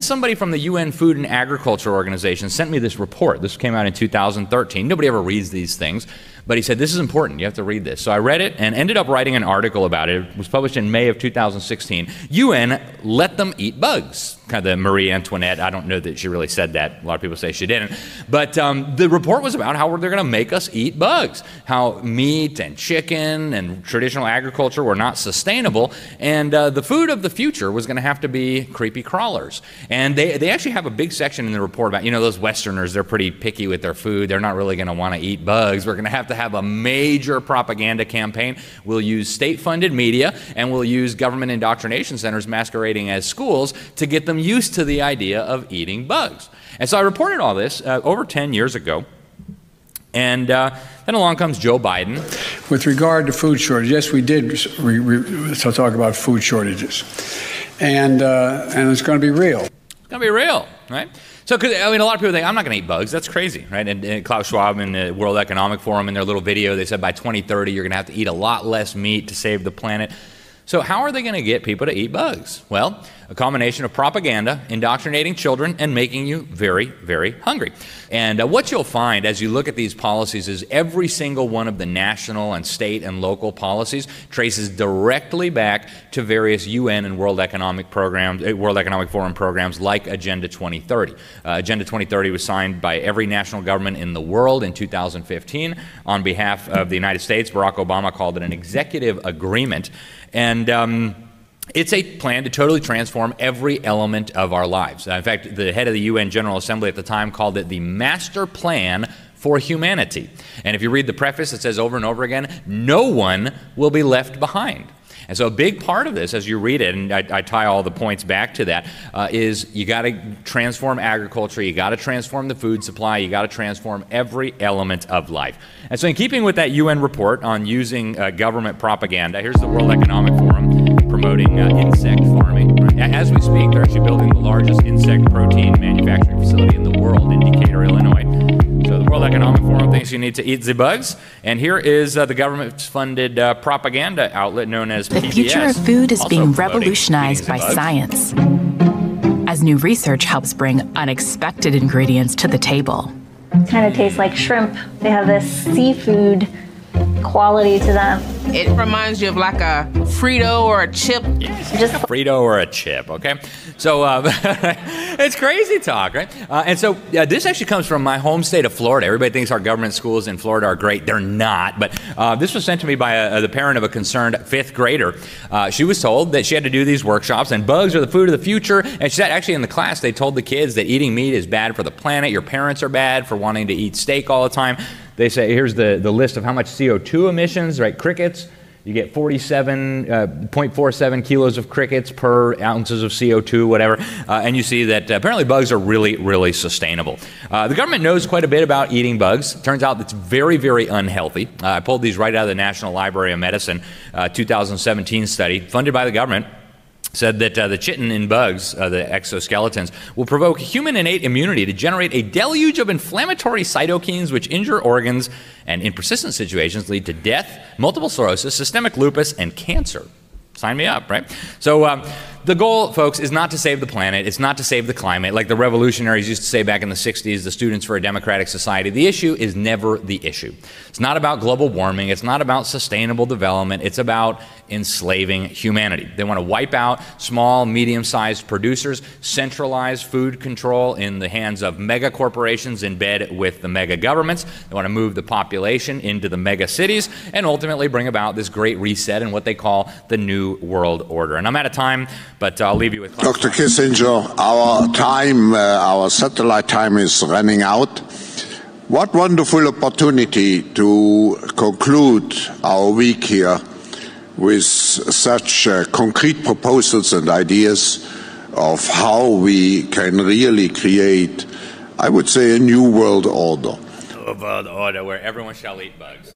Somebody from the UN Food and Agriculture Organization sent me this report. This came out in 2013. Nobody ever reads these things, but he said, this is important. You have to read this. So I read it and ended up writing an article about it. It was published in May of 2016. UN let them eat bugs. Kind of the Marie Antoinette. I don't know that she really said that. A lot of people say she didn't. But the report was about how they're going to make us eat bugs, how meat and chicken and traditional agriculture were not sustainable, and the food of the future was going to have to be creepy crawlers. And they actually have a big section in the report about, you know, those Westerners, they're pretty picky with their food. They're not really going to want to eat bugs. We're going to have a major propaganda campaign. We'll use state-funded media, and we'll use government indoctrination centers masquerading as schools to get them used to the idea of eating bugs. And so I reported all this over 10 years ago. And then along comes Joe Biden. With regard to food shortages, yes, we did talk about food shortages. And it's going to be real. It's going to be real, right? So, I mean, a lot of people think, I'm not going to eat bugs. That's crazy, right? And Klaus Schwab in the World Economic Forum, in their little video, they said by 2030, you're going to have to eat a lot less meat to save the planet. So how are they going to get people to eat bugs? Well, a combination of propaganda, indoctrinating children, and making you very, very hungry. And what you'll find as you look at these policies is every single one of the national and state and local policies traces directly back to various UN and World Economic programs, World Economic Forum programs like Agenda 2030. Agenda 2030 was signed by every national government in the world in 2015 on behalf of the United States. Barack Obama called it an executive agreement. And it's a plan to totally transform every element of our lives. In fact, the head of the UN General Assembly at the time called it the master plan for humanity. And if you read the preface, it says over and over again, no one will be left behind. And so a big part of this, as you read it, and I tie all the points back to that, is you got to transform agriculture, you got to transform the food supply, you got to transform every element of life. And so in keeping with that UN report on using government propaganda, here's the World Economic Forum promoting insect farming. Right? As we speak, they're actually building the largest insect protein manufacturing facility in the world in Decatur, Illinois. So the World Economic Forum thinks you need to eat the bugs, and here is the government-funded propaganda outlet known as PBS. The future of food is being revolutionized by science, as new research helps bring unexpected ingredients to the table. It kind of tastes like shrimp. They have this seafood quality to them. It reminds you of like a Frito or a chip. Yes, just a Frito or a chip, okay? So it's crazy talk, right? And so this actually comes from my home state of Florida. Everybody thinks our government schools in Florida are great. They're not, but this was sent to me by the parent of a concerned 5th grader. She was told that she had to do these workshops, and bugs are the food of the future. And she said actually in the class they told the kids that eating meat is bad for the planet. Your parents are bad for wanting to eat steak all the time. They say, here's the list of how much CO2 emissions, right? Crickets, you get 47.47 kilos of crickets per ounces of CO2, whatever. And you see that apparently bugs are really, really sustainable. The government knows quite a bit about eating bugs. Turns out it's very, very unhealthy. I pulled these right out of the National Library of Medicine 2017 study funded by the government. Said that the chitin in bugs, the exoskeletons, will provoke human innate immunity to generate a deluge of inflammatory cytokines which injure organs and, in persistent situations, lead to death, multiple sclerosis, systemic lupus, and cancer. Sign me up, right? So the goal, folks, is not to save the planet. It's not to save the climate. Like the revolutionaries used to say back in the 60s, the Students for a Democratic Society, the issue is never the issue. It's not about global warming. It's not about sustainable development. It's about enslaving humanity. They want to wipe out small, medium-sized producers, centralize food control in the hands of mega corporations in bed with the mega governments. They want to move the population into the mega cities and ultimately bring about this great reset in what they call the New World Order. And I'm out of time, but I'll leave you with Dr. Kissinger, our time, our satellite time is running out. What wonderful opportunity to conclude our week here with such concrete proposals and ideas of how we can really create, I would say, a new world order. A world order where everyone shall eat bugs.